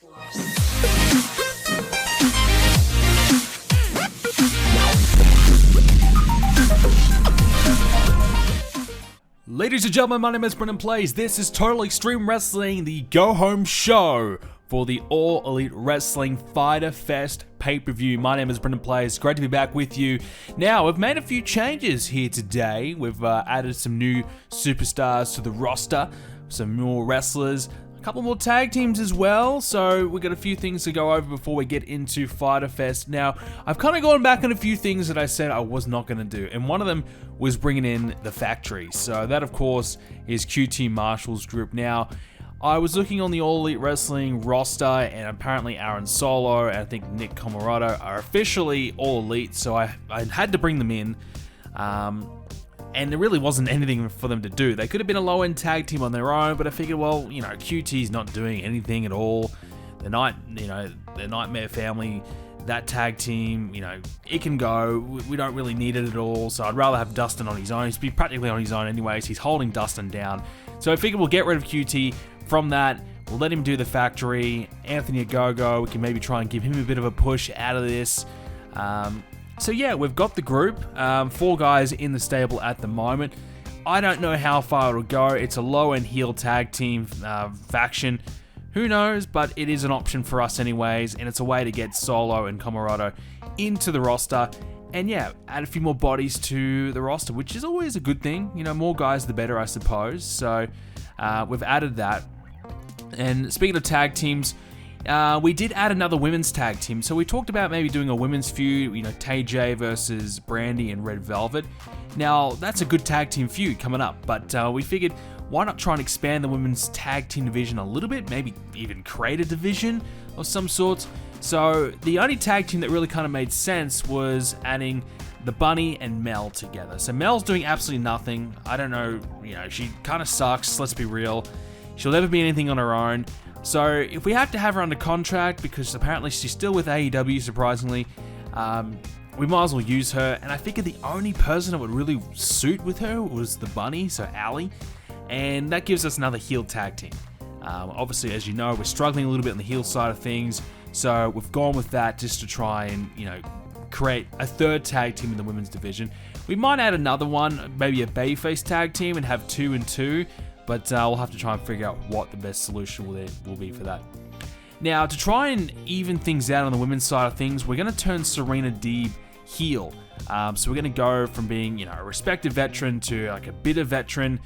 Ladies and gentlemen, my name is Brendan Plays. This is Total Extreme Wrestling, the go-home show for the All Elite Wrestling Fighter Fest pay-per-view. My name is Brendan Plays. Great to be back with you. Now, we've made a few changes here today. We've added some new superstars to the roster, some more wrestlers, a couple more tag teams as well, so we've got a few things to go over before we get into Fighter Fest. Now, I've kind of gone back on a few things that I said I was not going to do, and one of them was bringing in the Factory. So that, of course, is QT Marshall's group. Now, I was looking on the All Elite Wrestling roster, and apparently Aaron Solo and I think Nick Comoroto are officially All Elite, so I had to bring them in. And there really wasn't anything for them to do. They could have been a low-end tag team on their own, but I figured, well, you know, QT's not doing anything at all. The Nightmare Family, that tag team, you know, it can go. We don't really need it at all, so I'd rather have Dustin on his own. He's been practically on his own anyways. He's holding Dustin down. So I figured we'll get rid of QT from that. We'll let him do the Factory. Anthony Ogogo, we can maybe try and give him a bit of a push out of this. So yeah, we've got the group, 4 guys in the stable at the moment. I don't know how far it'll go. It's a low-end heel tag team faction. Who knows, but it is an option for us anyways, and it's a way to get Solo and Comoroto into the roster. And yeah, add a few more bodies to the roster, which is always a good thing. You know, more guys the better, I suppose. So we've added that. And speaking of tag teams, we did add another women's tag team. So we talked about maybe doing a women's feud, you know, Tay J versus Brandy and Red Velvet. Now, that's a good tag team feud coming up, but we figured, why not try and expand the women's tag team division a little bit, maybe even create a division of some sorts. So the only tag team that really kind of made sense was adding the Bunny and Mel together. So Mel's doing absolutely nothing. I don't know, you know, she kind of sucks, let's be real. She'll never be anything on her own. So if we have to have her under contract, because apparently she's still with AEW, surprisingly, we might as well use her. And I figured the only person that would really suit with her was the Bunny, so Allie. And that gives us another heel tag team. Obviously, as you know, we're struggling a little bit on the heel side of things. So we've gone with that just to try and, you know, create a third tag team in the women's division. We might add another one, maybe a babyface tag team, and have 2 and 2. But we'll have to try and figure out what the best solution will be for that. Now, to try and even things out on the women's side of things, we're going to turn Serena Deeb heel. So we're going to go from being, you know, a respected veteran to like a bitter veteran,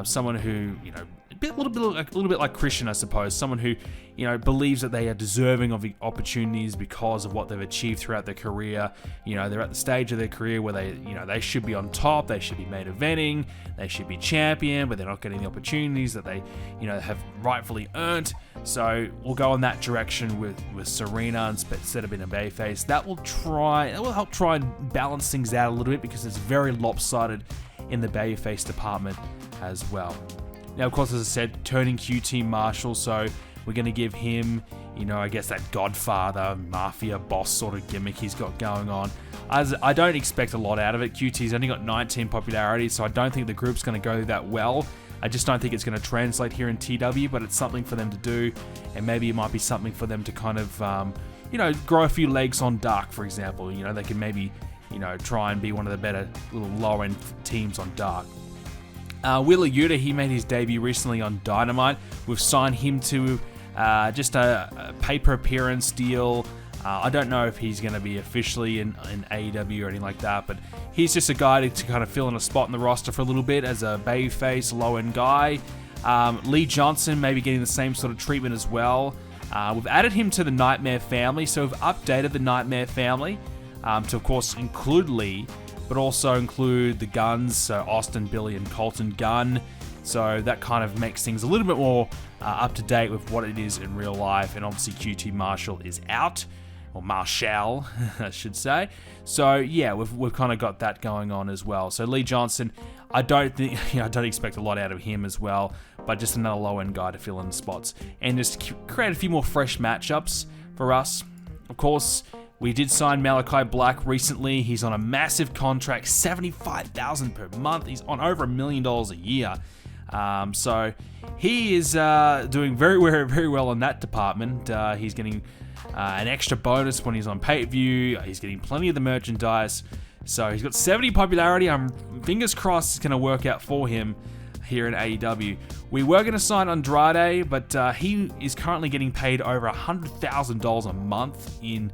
someone who, you know, a little bit like Christian, I suppose. Someone who, you know, believes that they are deserving of the opportunities because of what they've achieved throughout their career. You know, they're at the stage of their career where they, you know, they should be on top, they should be main eventing, they should be champion, but they're not getting the opportunities that they, you know, have rightfully earned. So we'll go in that direction with Serena instead of being a babyface. That will help try and balance things out a little bit, because it's very lopsided in the babyface department as well. Now, of course, as I said, turning QT Marshall, so we're going to give him, you know, I guess that Godfather, Mafia boss sort of gimmick he's got going on. I don't expect a lot out of it. QT's only got 19 popularity, so I don't think the group's going to go that well. I just don't think it's going to translate here in TW, but it's something for them to do, and maybe it might be something for them to kind of, you know, grow a few legs on Dark, for example. You know, they can maybe, you know, try and be one of the better little low-end teams on Dark. Wheeler Yuta, he made his debut recently on Dynamite. We've signed him to just a paper appearance deal. I don't know if he's going to be officially in AEW or anything like that, but he's just a guy to kind of fill in a spot in the roster for a little bit as a babyface, low-end guy. Lee Johnson maybe getting the same sort of treatment as well. We've added him to the Nightmare family, so we've updated the Nightmare family to, of course, include Lee, but also include the Guns, so Austin, Billy, and Colton Gunn. So that kind of makes things a little bit more up to date with what it is in real life. And obviously QT Marshall is out, or Marshall, I should say. So yeah, we've kind of got that going on as well. So Lee Johnson, I don't expect a lot out of him as well, but just another low end guy to fill in spots and just create a few more fresh matchups for us. Of course, we did sign Malachi Black recently. He's on a massive contract, $75,000 per month. He's on over $1 million a year. So he is doing very, very, very well in that department. He's getting an extra bonus when he's on pay-per-view. He's getting plenty of the merchandise. So he's got 70 popularity. I'm fingers crossed it's going to work out for him here in AEW. We were going to sign Andrade, but he is currently getting paid over $100,000 a month in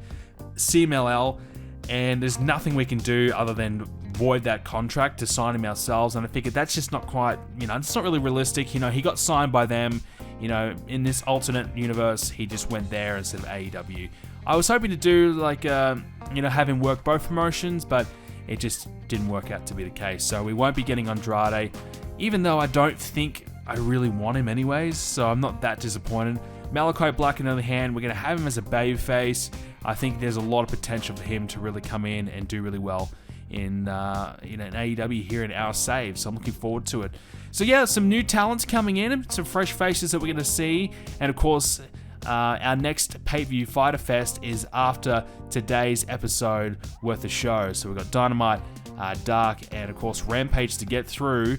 CMLL, and there's nothing we can do other than void that contract to sign him ourselves. And I figured that's just not quite, it's not really realistic. He got signed by them. In this alternate universe, he just went there instead of AEW. I was hoping to do have him work both promotions, but it just didn't work out to be the case. So we won't be getting Andrade, even though I don't think I really want him anyways, so I'm not that disappointed. Malachi Black, on the other hand, we're going to have him as a babyface. I think there's a lot of potential for him to really come in and do really well in AEW here in our save, so I'm looking forward to it. So yeah, some new talents coming in, some fresh faces that we're going to see, and of course, our next pay-per-view Fighter Fest is after today's episode worth of shows. So we've got Dynamite, Dark, and of course Rampage to get through.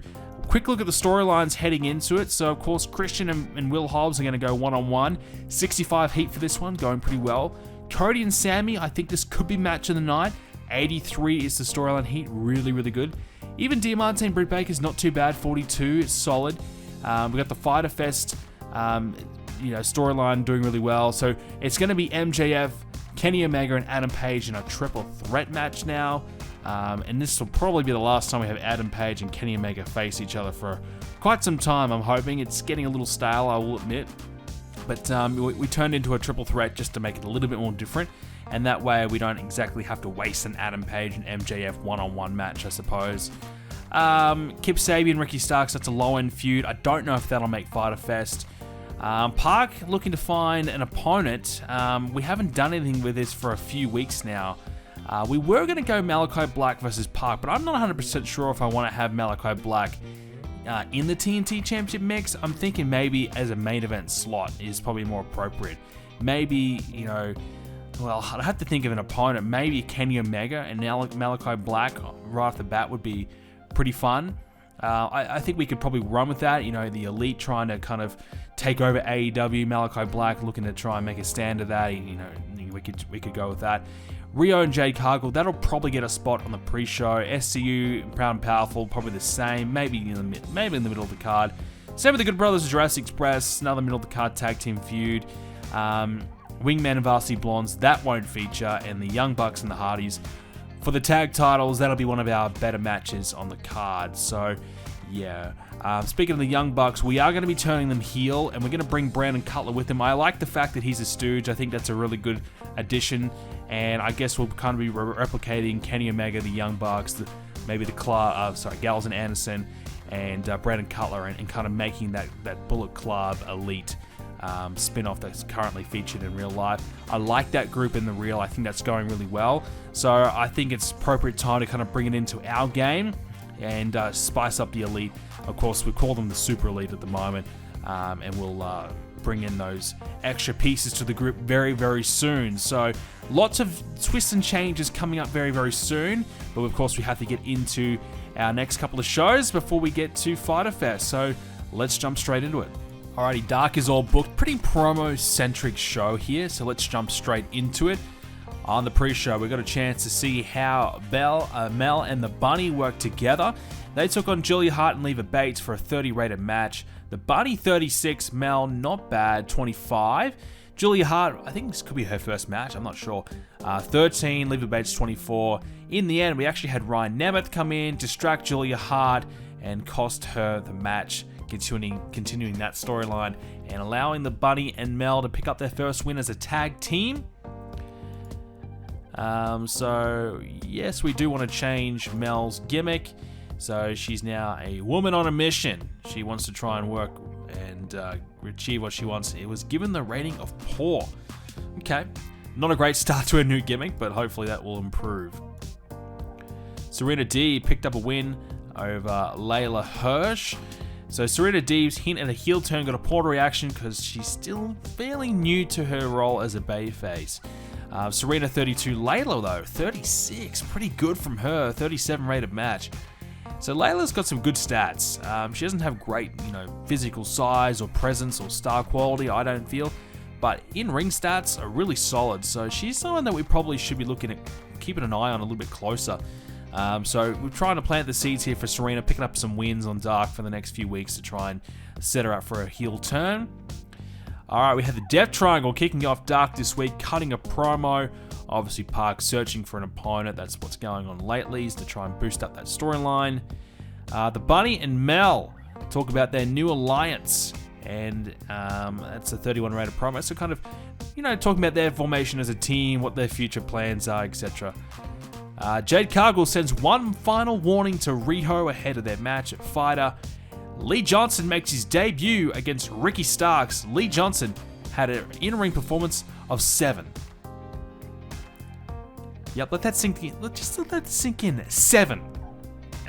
Quick look at the storylines heading into it. So of course Christian and Will Hobbs are going to go one-on-one. 65 heat for this one, going pretty well. Cody and Sammy, I think this could be match of the night. 83 is the storyline heat, really, really good. Even Diamante and Britt Baker's not too bad. 42 is solid. We got the Fighter Fest storyline doing really well. So it's going to be MJF, Kenny Omega, and Adam Page in a triple threat match now. And this will probably be the last time we have Adam Page and Kenny Omega face each other for quite some time, I'm hoping. It's getting a little stale, I will admit. But we turned into a triple threat just to make it a little bit more different. And that way we don't exactly have to waste an Adam Page and MJF one-on-one match, I suppose. Kip Sabian, Ricky Starks, that's a low-end feud. I don't know if that'll make Fighter Fest. Park looking to find an opponent. We haven't done anything with this for a few weeks now. We were going to go Malachi Black versus Park, but I'm not 100% sure if I want to have Malachi Black in the TNT Championship mix. I'm thinking maybe as a main event slot is probably more appropriate. Maybe, I'd have to think of an opponent. Maybe Kenny Omega and Malachi Black right off the bat would be pretty fun. I think we could probably run with that. The Elite trying to kind of take over AEW. Malachi Black looking to try and make a stand of that. We could go with that. Rio and Jade Cargill, that'll probably get a spot on the pre-show. SCU, Proud and Powerful, probably the same. Maybe in the middle of the card. Same with the Good Brothers of Jurassic Express, another middle of the card tag team feud. Wingman and Varsity Blondes, that won't feature. And the Young Bucks and the Hardys. For the tag titles, that'll be one of our better matches on the card. So, yeah. Speaking of the Young Bucks, we are going to be turning them heel, and we're going to bring Brandon Cutler with him. I like the fact that he's a stooge. I think that's a really good addition, and I guess we'll kind of be replicating Kenny Omega, the Young Bucks, maybe the Gallows and Anderson, and Brandon Cutler, and kind of making that Bullet Club Elite spin-off that's currently featured in real life. I like that group in the real. I think that's going really well. So I think it's appropriate time to kind of bring it into our game and spice up the Elite. Of course, we call them the Super Elite at the moment, and we'll bring in those extra pieces to the group very, very soon. So lots of twists and changes coming up very, very soon. But of course, we have to get into our next couple of shows before we get to Fighter Fest. So let's jump straight into it. Alrighty, Dark is all booked. Pretty promo-centric show here, so let's jump straight into it. On the pre-show, we got a chance to see how Mel and the Bunny work together. They took on Julia Hart and Leva Bates for a 30-rated match. The Bunny 36, Mel not bad, 25. Julia Hart, I think this could be her first match, I'm not sure. 13, Leva Bates 24. In the end, we actually had Ryan Nemeth come in, distract Julia Hart, and cost her the match. Continuing that storyline and allowing the Bunny and Mel to pick up their first win as a tag team. So yes, we do want to change Mel's gimmick. So she's now a woman on a mission. She wants to try and work and achieve what she wants. It was given the rating of poor. Okay, not a great start to a new gimmick, but hopefully that will improve. Serena D picked up a win over Layla Hirsch. So Serena Deeb's hint at a heel turn got a poor reaction because she's still fairly new to her role as a babyface. Serena 32, Layla though 36, pretty good from her. 37 rated match. So Layla's got some good stats. She doesn't have great, physical size or presence or star quality, I don't feel. But in-ring stats are really solid. So she's someone that we probably should be looking at, keeping an eye on a little bit closer. So we're trying to plant the seeds here for Serena, picking up some wins on Dark for the next few weeks to try and set her up for a heel turn. Alright, we had the Death Triangle kicking off Dark this week, cutting a promo. Obviously, Park searching for an opponent. That's what's going on lately, is to try and boost up that storyline. The Bunny and Mel talk about their new alliance, and that's a 31 rated promo. So kind of, talking about their formation as a team, what their future plans are, etc. Jade Cargill sends one final warning to Riho ahead of their match at Fighter. Lee Johnson makes his debut against Ricky Starks. Lee Johnson had an in-ring performance of 7. Yep, let that sink in. Just let that sink in. 7. He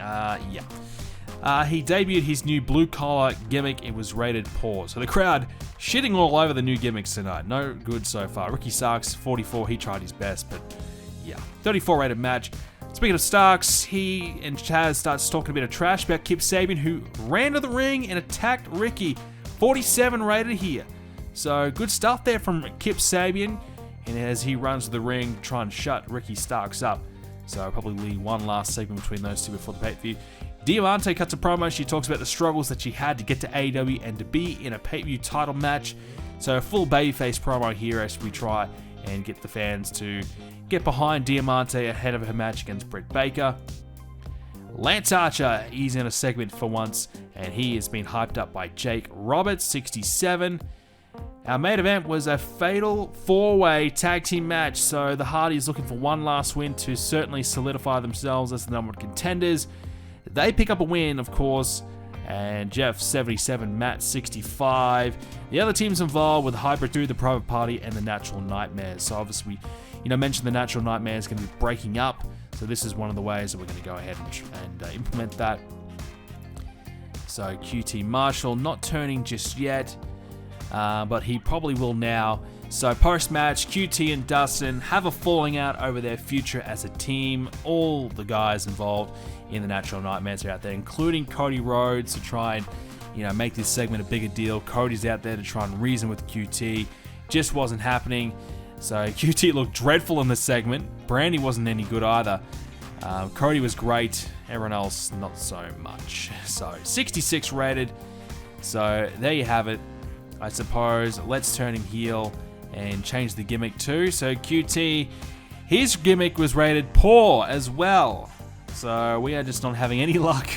debuted his new blue-collar gimmick. It was rated poor. So the crowd shitting all over the new gimmicks tonight. No good so far. Ricky Starks, 44. He tried his best, but yeah. 34 rated match. Speaking of Starks, he and Chaz starts talking a bit of trash about Kip Sabian, who ran to the ring and attacked Ricky. 47 rated here. So good stuff there from Kip Sabian. And as he runs to the ring to try and shut Ricky Starks up. So probably one last segment between those two before the pay-per-view. Diamante cuts a promo. She talks about the struggles that she had to get to AEW and to be in a pay-per-view title match. So a full babyface promo here as we try and get the fans to get behind Diamante ahead of her match against Britt Baker. Lance Archer, he's in a segment for once, and he has been hyped up by Jake Roberts, 67. Our main event was a fatal 4-way tag team match, so the Hardys looking for one last win to certainly solidify themselves as the number one contenders. They pick up a win, of course, and Jeff 77, Matt 65. The other teams involved with Hybrid 2, the Private Party, and the Natural Nightmares. So obviously, mentioned the Natural Nightmares going to be breaking up, so this is one of the ways that we're going to go ahead and implement that. So QT Marshall not turning just yet. But he probably will now. So post-match, QT and Dustin have a falling out over their future as a team. All the guys involved in the Natural Nightmares are out there, including Cody Rhodes, to try and make this segment a bigger deal. Cody's out there to try and reason with QT. Just wasn't happening. So QT looked dreadful in this segment. Brandy wasn't any good either. Cody was great. Everyone else, not so much. So 66 rated. So there you have it. I suppose let's turn him heel and change the gimmick too. So QT, his gimmick was rated poor as well. So we are just not having any luck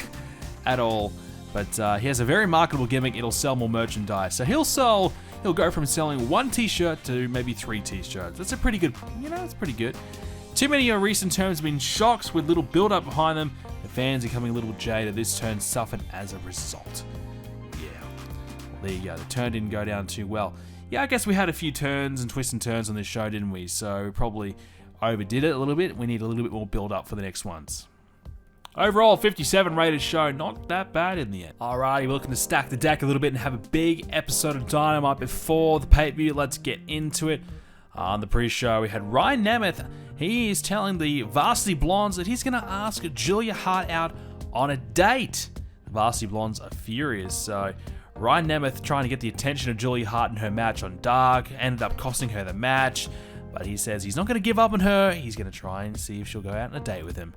at all. But he has a very marketable gimmick. It'll sell more merchandise. So he'll go from selling 1 t-shirt to maybe 3 t-shirts. That's a pretty good, it's pretty good. Too many recent terms have been shocks with little build-up behind them. The fans are becoming a little jaded. This turn suffered as a result. There you go. The turn didn't go down too well. Yeah, I guess we had a few turns and twists and turns on this show, didn't we? So we probably overdid it a little bit. We need a little bit more build up for the next ones. Overall, 57 rated show. Not that bad in the end. Alrighty, we're looking to stack the deck a little bit and have a big episode of Dynamite before the pay-per-view. Let's get into it. On the pre-show, we had Ryan Nemeth. He is telling the Varsity Blondes that he's going to ask Julia Hart out on a date. The Varsity Blondes are furious, so Ryan Nemeth trying to get the attention of Julia Hart in her match on Dark, ended up costing her the match, but he says he's not going to give up on her. He's going to try and see if she'll go out on a date with him.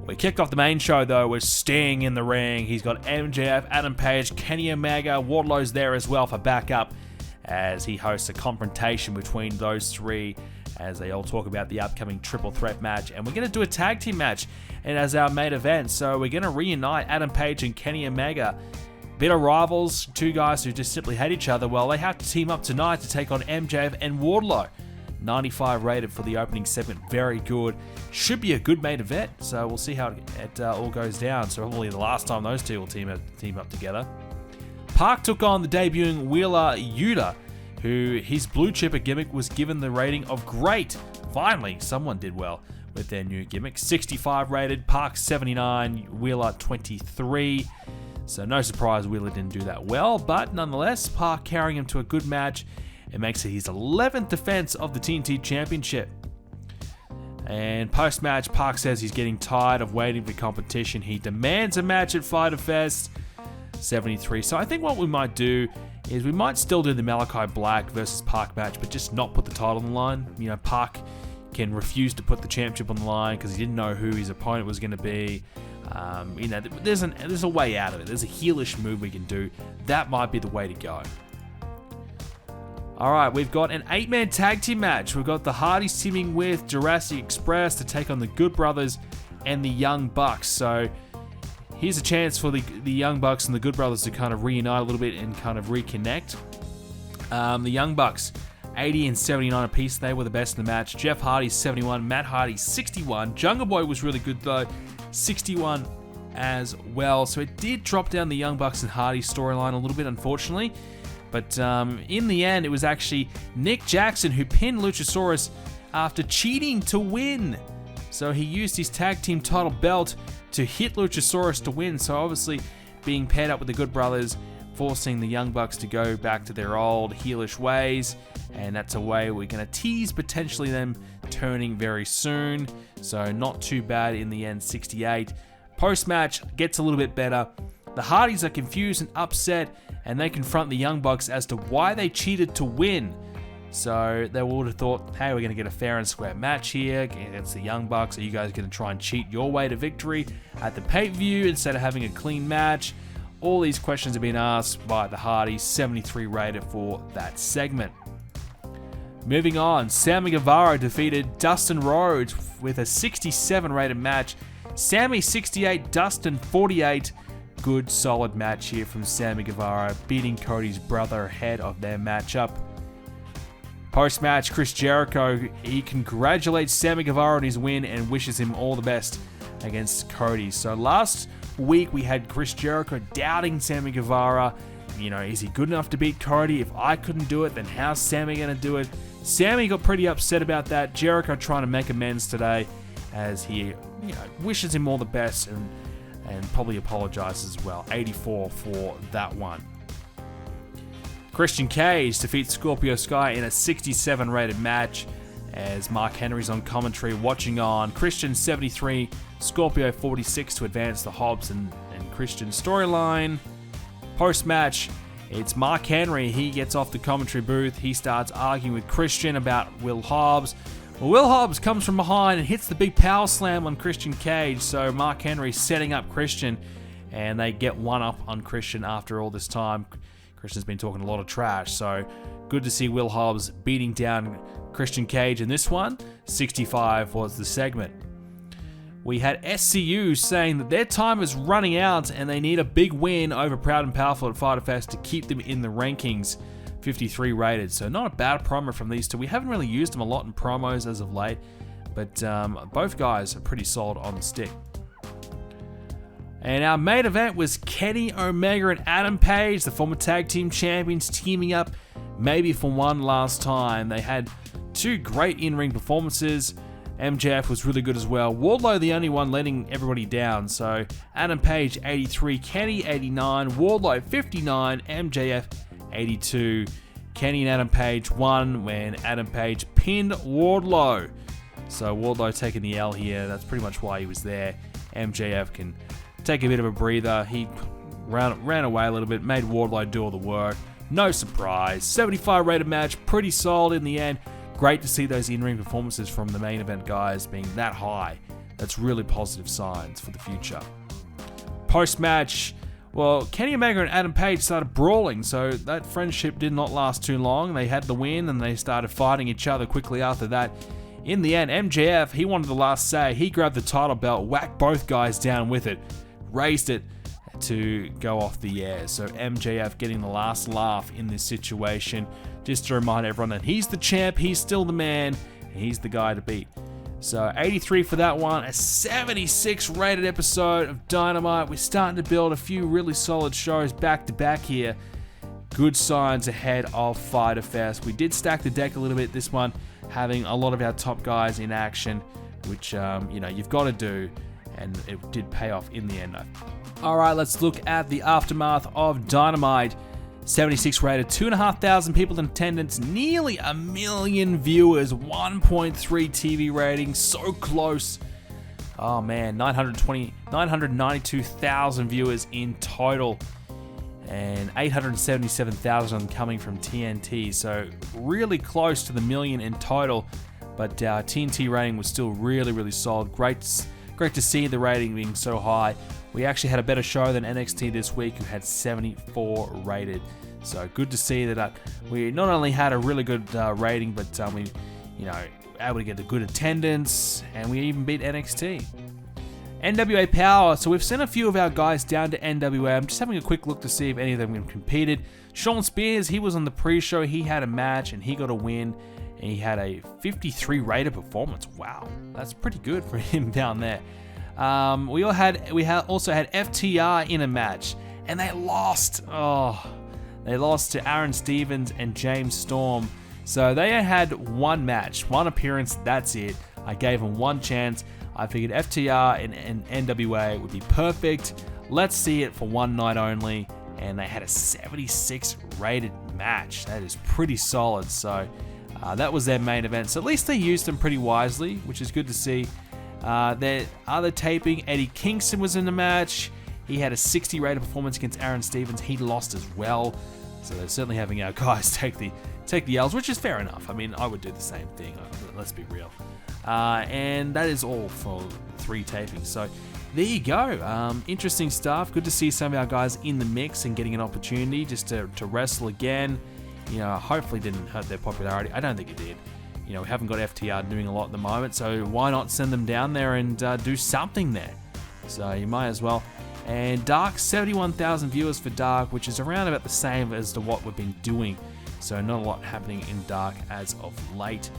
We kicked off the main show though with Sting in the ring. He's got MJF, Adam Page, Kenny Omega, Wardlow's there as well for backup as he hosts a confrontation between those three as they all talk about the upcoming triple threat match. And we're going to do a tag team match and as our main event. So we're going to reunite Adam Page and Kenny Omega. Bitter rivals, two guys who just simply hate each other. Well, they have to team up tonight to take on MJF and Wardlow. 95 rated for the opening segment. Very good. Should be a good main event, so we'll see how it all goes down. So probably the last time those two will team up together. Park took on the debuting Wheeler Yuta, who his blue chipper gimmick was given the rating of great. Finally, someone did well with their new gimmick. 65 rated, Park 79, Wheeler 23. So no surprise Wheeler didn't do that well, but nonetheless, Park carrying him to a good match. It makes it his 11th defense of the TNT Championship. And post-match, Park says he's getting tired of waiting for competition. He demands a match at Fyter Fest 73. So I think what we might do is we might still do the Malachi Black versus Park match, but just not put the title on the line. You know, Park can refuse to put the championship on the line because he didn't know who his opponent was going to be. You know, there's a way out of it. There's a heelish move we can do. That might be the way to go. Alright, we've got an 8-man tag team match. We've got the Hardys teaming with Jurassic Express to take on the Good Brothers and the Young Bucks. So here's a chance for the Young Bucks and the Good Brothers to kind of reunite a little bit and kind of reconnect. The Young Bucks, 80 and 79 apiece. They were the best in the match. Jeff Hardy, 71. Matt Hardy, 61. Jungle Boy was really good though, 61 as well. So it did drop down the Young Bucks and Hardy storyline a little bit, unfortunately. But in the end, it was actually Nick Jackson who pinned Luchasaurus after cheating to win. So he used his tag team title belt to hit Luchasaurus to win. So obviously being paired up with the Good Brothers, forcing the Young Bucks to go back to their old heelish ways. And that's a way we're going to tease potentially them turning very soon. So not too bad in the end, 68. Post-match gets a little bit better. The Hardys are confused and upset, and they confront the Young Bucks as to why they cheated to win. So they would have thought, hey, we're going to get a fair and square match here against the Young Bucks. Are you guys going to try and cheat your way to victory at the pay-per-view instead of having a clean match? All these questions have been asked by the Hardys, 73 rated for that segment. Moving on, Sammy Guevara defeated Dustin Rhodes with a 67 rated match. Sammy 68, Dustin 48. Good solid match here from Sammy Guevara, beating Cody's brother ahead of their matchup. Post-match, Chris Jericho, he congratulates Sammy Guevara on his win and wishes him all the best against Cody. So last week we had Chris Jericho doubting Sammy Guevara. You know, is he good enough to beat Cody? If I couldn't do it, then how's Sammy going to do it? Sammy got pretty upset about that. Jericho trying to make amends today as he, wishes him all the best and probably apologizes as well. 84 for that one. Christian Cage defeats Scorpio Sky in a 67 rated match as Mark Henry's on commentary watching on. Christian 73, Scorpio 46 to advance the Hobbs and Christian storyline. Post-match, it's Mark Henry. He gets off the commentary booth. He starts arguing with Christian about Will Hobbs. Well, Will Hobbs comes from behind and hits the big power slam on Christian Cage. So Mark Henry setting up Christian, and they get one up on Christian after all this time. Christian's been talking a lot of trash, so good to see Will Hobbs beating down Christian Cage in this one. 65 was the segment. We had SCU saying that their time is running out and they need a big win over Proud and Powerful at Fyter Fest to keep them in the rankings. 53 rated, so not a bad promo from these two. We haven't really used them a lot in promos as of late, but both guys are pretty solid on the stick. And our main event was Kenny Omega and Adam Page, the former tag team champions, teaming up maybe for one last time. They had two great in-ring performances. MJF was really good as well. Wardlow the only one letting everybody down. So Adam Page 83, Kenny 89, Wardlow 59, MJF 82. Kenny and Adam Page won when Adam Page pinned Wardlow. So Wardlow taking the L here. That's pretty much why he was there. MJF can take a bit of a breather. He ran away a little bit, made Wardlow do all the work. No surprise. 75 rated match, pretty solid in the end. Great to see those in-ring performances from the main event guys being that high. That's really positive signs for the future. Post-match, well, Kenny Omega and Adam Page started brawling, so that friendship did not last too long. They had the win and they started fighting each other quickly after that. In the end, MJF, he wanted the last say. He grabbed the title belt, whacked both guys down with it, raised it to go off the air. So MJF getting the last laugh in this situation, just to remind everyone that he's the champ, he's still the man, and he's the guy to beat. So 83 for that one, a 76 rated episode of Dynamite. We're starting to build a few really solid shows back to back here. Good signs ahead of Fyter Fest. We did stack the deck a little bit this one, having a lot of our top guys in action, which you've got to do, and it did pay off in the end. All right, let's look at the aftermath of Dynamite. 76 rated, 2,500 people in attendance, nearly a million viewers, 1.3 TV rating, so close. Oh man, 992,000 viewers in total, and 877,000 coming from TNT, so really close to the million in total, but TNT rating was still really solid. Great to see the rating being so high. We actually had a better show than NXT this week, who had 74 rated. So good to see that we not only had a really good rating, but we, able to get a good attendance, and we even beat NXT. NWA Power. So we've sent a few of our guys down to NWA. I'm just having a quick look to see if any of them competed. Sean Spears, he was on the pre-show. He had a match and he got a win, and he had a 53 rated performance. Wow, that's pretty good for him down there. We also had FTR in a match, and they lost. They lost to Aaron Stevens and James Storm. So they had one match, one appearance, that's it. I gave them one chance. I figured FTR and NWA would be perfect. Let's see it for one night only. And they had a 76 rated match. That is pretty solid. So that was their main event. So at least they used them pretty wisely, which is good to see. Their other taping, Eddie Kingston was in the match. He had a 60 rated performance against Aaron Stevens. He lost as well. So they're certainly having our guys take the L's, which is fair enough. I mean, I would do the same thing. Let's be real. And that is all for 3 tapings. So there you go. Interesting stuff. Good to see some of our guys in the mix and getting an opportunity just to wrestle again. Hopefully didn't hurt their popularity. I don't think it did. We haven't got FTR doing a lot at the moment, so why not send them down there and do something there? So you might as well. And Dark, 71,000 viewers for Dark, which is around about the same as to what we've been doing. So not a lot happening in Dark as of late.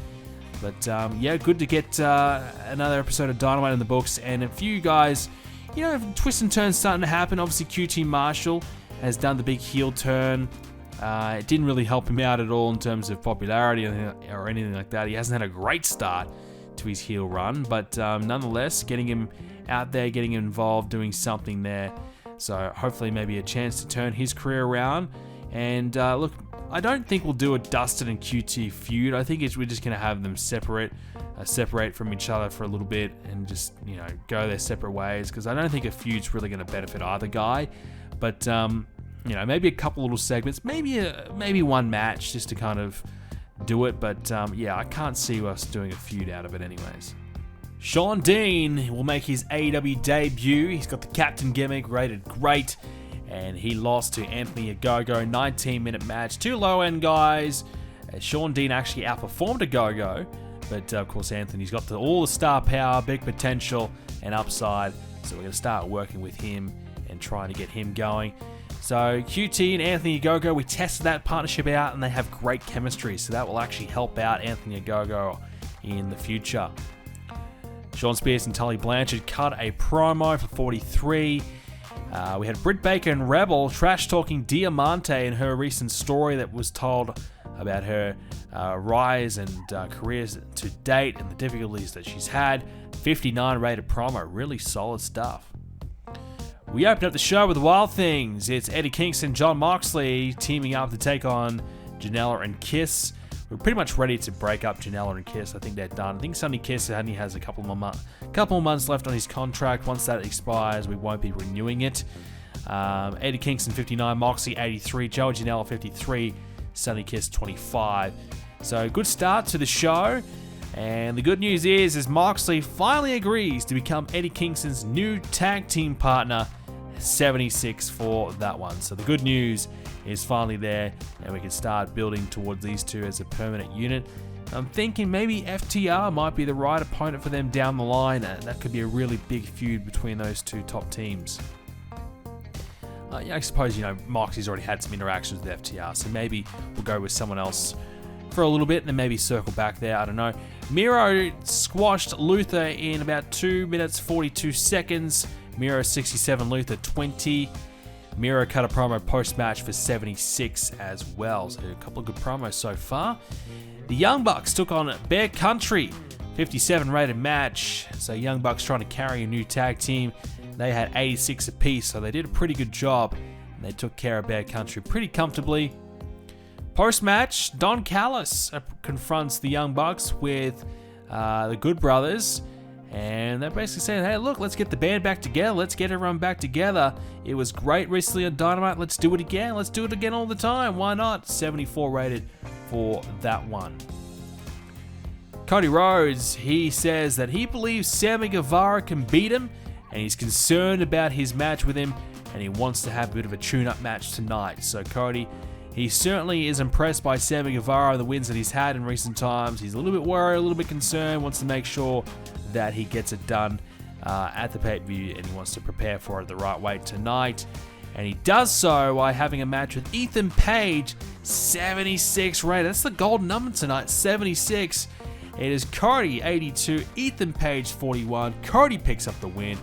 But yeah, good to get another episode of Dynamite in the books. And a few guys, twists and turns starting to happen. Obviously, QT Marshall has done the big heel turn. It didn't really help him out at all in terms of popularity or anything like that. He hasn't had a great start to his heel run, but nonetheless, getting him out there, getting him involved, doing something there. So hopefully maybe a chance to turn his career around. And look, I don't think we'll do a Dustin and QT feud. I think we're just going to have them separate from each other for a little bit and just, go their separate ways, because I don't think a feud's really going to benefit either guy. But maybe a couple little segments, maybe one match just to kind of do it. But yeah, I can't see us doing a feud out of it anyways. Sean Dean will make his AEW debut. He's got the captain gimmick, rated great, and he lost to Anthony Ogogo. 19-minute match, 2 low-end guys. Sean Dean actually outperformed Ogogo, but of course Anthony's got all the star power, big potential, and upside. So we're going to start working with him and trying to get him going. So QT and Anthony Ogogo, we tested that partnership out, and they have great chemistry. So that will actually help out Anthony Ogogo in the future. Sean Spears and Tully Blanchard cut a promo for 43. We had Britt Baker and Rebel trash-talking Diamante and her recent story that was told about her rise and careers to date and the difficulties that she's had. 59 rated promo, really solid stuff. We opened up the show with Wild Things. It's Eddie Kingston, John Moxley teaming up to take on Janela and Kiss. We're pretty much ready to break up Janela and Kiss. I think they're done. I think Sonny Kiss only has a couple more months left on his contract. Once that expires, we won't be renewing it. Eddie Kingston 59, Moxley 83, Joe Janela 53, Sonny Kiss 25. So good start to the show. And the good news is Moxley finally agrees to become Eddie Kingston's new tag team partner. 76 for that one. So the good news is finally there, and we can start building towards these two as a permanent unit. I'm thinking maybe FTR might be the right opponent for them down the line. That could be a really big feud between those two top teams. I suppose, Moxley's already had some interactions with FTR, so maybe we'll go with someone else for a little bit and then maybe circle back there. I don't know. Miro squashed Luther in about 2 minutes 42 seconds. Miro 67, Luther 20. Miro cut a promo post-match for 76 as well. So a couple of good promos so far. The Young Bucks took on Bear Country. 57 rated match. So Young Bucks trying to carry a new tag team. They had 86 apiece, so they did a pretty good job And they took care of Bear Country pretty comfortably. Post-match, Don Callis confronts the Young Bucks with the Good Brothers. And they're basically saying, hey, look, let's get the band back together. Let's get everyone back together. It was great recently on Dynamite. Let's do it again. Let's do it again all the time. Why not? 74 rated for that one. Cody Rhodes, he says that he believes Sammy Guevara can beat him, and he's concerned about his match with him, and he wants to have a bit of a tune-up match tonight. So Cody, he certainly is impressed by Sammy Guevara and the wins that he's had in recent times. He's a little bit worried, a little bit concerned, wants to make sure that he gets it done at the pay-per-view, and he wants to prepare for it the right way tonight. And he does so by having a match with Ethan Page, 76 rated. That's the golden number tonight, 76. It is Cody, 82, Ethan Page, 41. Cody picks up the win.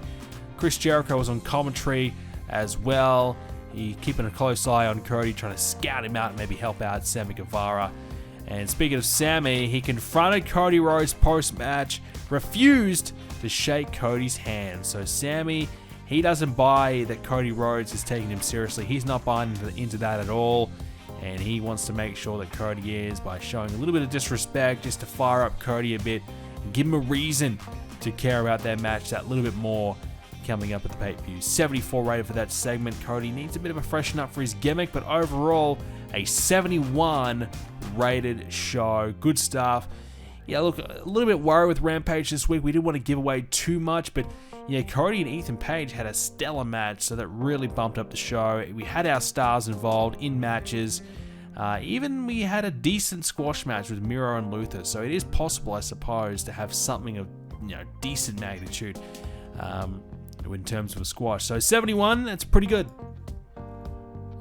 Chris Jericho was on commentary as well. He keeping a close eye on Cody, trying to scout him out and maybe help out Sammy Guevara. And speaking of Sammy, he confronted Cody Rhodes post-match, refused to shake Cody's hand. So Sammy, he doesn't buy that Cody Rhodes is taking him seriously. He's not buying into that at all. And he wants to make sure that Cody is by showing a little bit of disrespect just to fire up Cody a bit and give him a reason to care about that match that little bit more coming up at the pay-per-view. 74 rated for that segment. Cody needs a bit of a freshen up for his gimmick, but overall, a 71 rated show. Good stuff. Yeah, look, a little bit worried with Rampage this week. We didn't want to give away too much, but yeah, Cody and Ethan Page had a stellar match, so that really bumped up the show. We had our stars involved in matches. Even we had a decent squash match with Miro and Luther, so it is possible, I suppose, to have something of decent magnitude in terms of a squash. So 71, that's pretty good.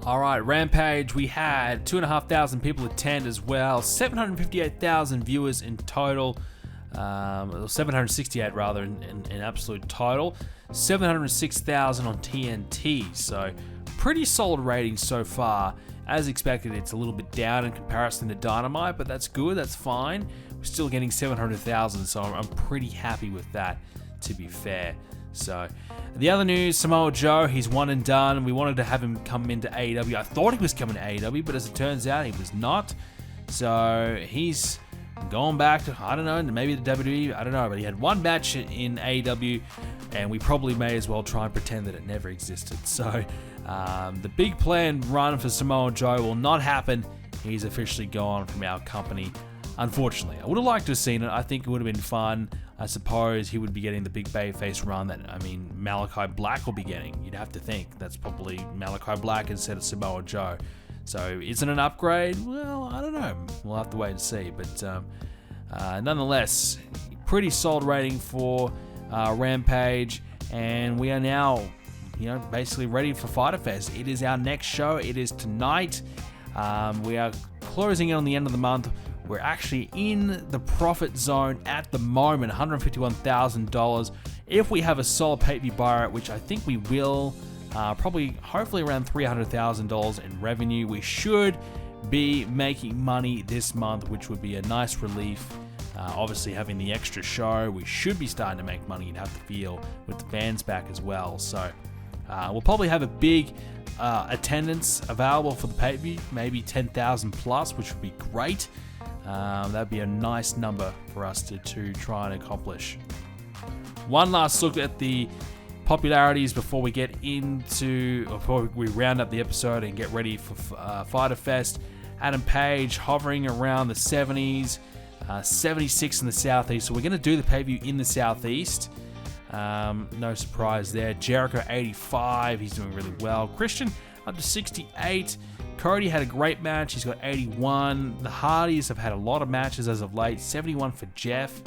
Alright, Rampage, we had 2,500 people attend as well, 758,000 viewers in total, 768 rather in absolute total, 706,000 on TNT, so pretty solid ratings so far. As expected, it's a little bit down in comparison to Dynamite, but that's good, that's fine. We're still getting 700,000, so I'm pretty happy with that, to be fair. So, the other news, Samoa Joe, he's one and done. We wanted to have him come into AEW. I thought he was coming to AEW, but as it turns out, he was not. So, he's going back to, I don't know, maybe the WWE, I don't know, but he had one match in AEW, and we probably may as well try and pretend that it never existed. So, the big planned run for Samoa Joe will not happen. He's officially gone from our company, unfortunately. I would have liked to have seen it. I think it would have been fun. I suppose he would be getting the big babyface run that, Malachi Black will be getting. You'd have to think. That's probably Malachi Black instead of Samoa Joe. So, is it an upgrade? Well, I don't know. We'll have to wait and see. But nonetheless, pretty solid rating for Rampage. And we are now, basically ready for Fyter Fest. It is our next show. It is tonight. We are closing in on the end of the month. We're actually in the profit zone at the moment, $151,000. If we have a solid pay-per-view buyout, which I think we will, hopefully around $300,000 in revenue, we should be making money this month, which would be a nice relief. Obviously, having the extra show, we should be starting to make money and have the feel with the fans back as well. So we'll probably have a big attendance available for the pay-per-view, maybe 10,000 plus, which would be great. That'd be a nice number for us to try and accomplish. One last look at the popularities before we round up the episode and get ready for Fyter Fest. Adam Page hovering around the 70s, 76 in the Southeast. So we're going to do the pay-per-view in the Southeast. No surprise there. Jericho 85, he's doing really well. Christian up to 68. Cody had a great match, he's got 81. The Hardys have had a lot of matches as of late. 71 for Jeff,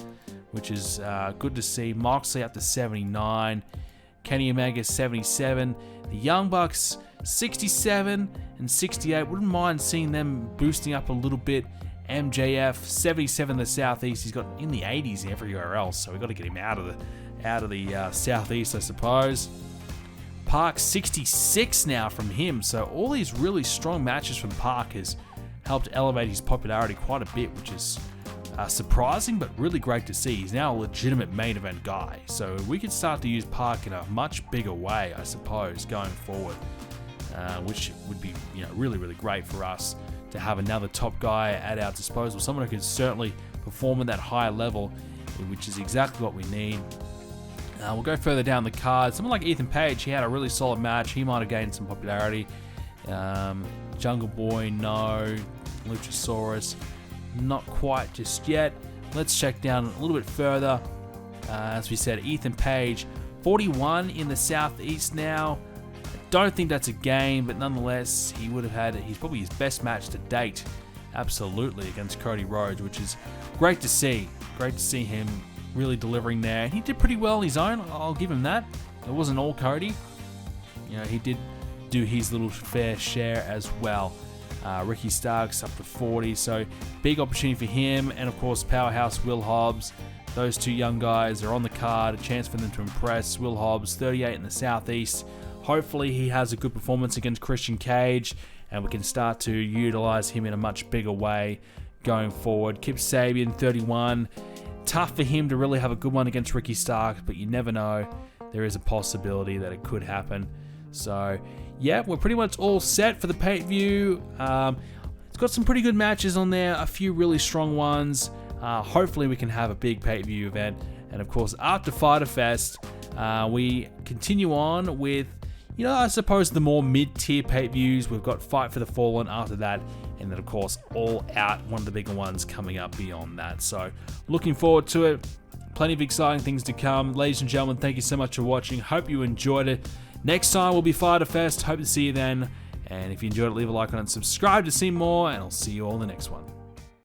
which is good to see. Moxley up to 79. Kenny Omega 77. The Young Bucks 67 and 68. Wouldn't mind seeing them boosting up a little bit. MJF 77 in the Southeast. He's got in the 80s everywhere else, so we've got to get him out of the Southeast, I suppose. Park 66 now from him, so all these really strong matches from Park has helped elevate his popularity quite a bit, which is surprising but really great to see. He's now a legitimate main event guy, so we could start to use Park in a much bigger way, I suppose, going forward. which would be really, really great for us to have another top guy at our disposal, someone who can certainly perform at that higher level, which is exactly what we need. We'll go further down the card. Someone like Ethan Page, he had a really solid match. He might have gained some popularity. Jungle Boy, no. Luchasaurus, not quite just yet. Let's check down a little bit further. As we said, Ethan Page, 41 in the Southeast now. I don't think that's a game, but nonetheless, he's probably his best match to date. Absolutely, against Cody Rhodes, which is great to see. Great to see him really delivering there. He did pretty well on his own, I'll give him that. It wasn't all Cody. He did do his little fair share as well. Ricky Starks up to 40, so big opportunity for him. And of course, Powerhouse Will Hobbs. Those two young guys are on the card, a chance for them to impress. Will Hobbs, 38 in the Southeast. Hopefully he has a good performance against Christian Cage, and we can start to utilize him in a much bigger way going forward. Kip Sabian, 31. Tough for him to really have a good one against Ricky Starks, but you never know. There is a possibility that it could happen. So, yeah, we're pretty much all set for the pay-per-view. It's got some pretty good matches on there, a few really strong ones. Hopefully we can have a big pay-per-view event. And of course, after Fyter Fest, we continue on with, I suppose the more mid-tier pay-per-views. We've got Fight for the Fallen after that. And then, of course, All Out, one of the bigger ones coming up beyond that. So, looking forward to it. Plenty of exciting things to come. Ladies and gentlemen, thank you so much for watching. Hope you enjoyed it. Next time will be Fyter Fest. Hope to see you then. And if you enjoyed it, leave a like on it and subscribe to see more. And I'll see you all in the next one.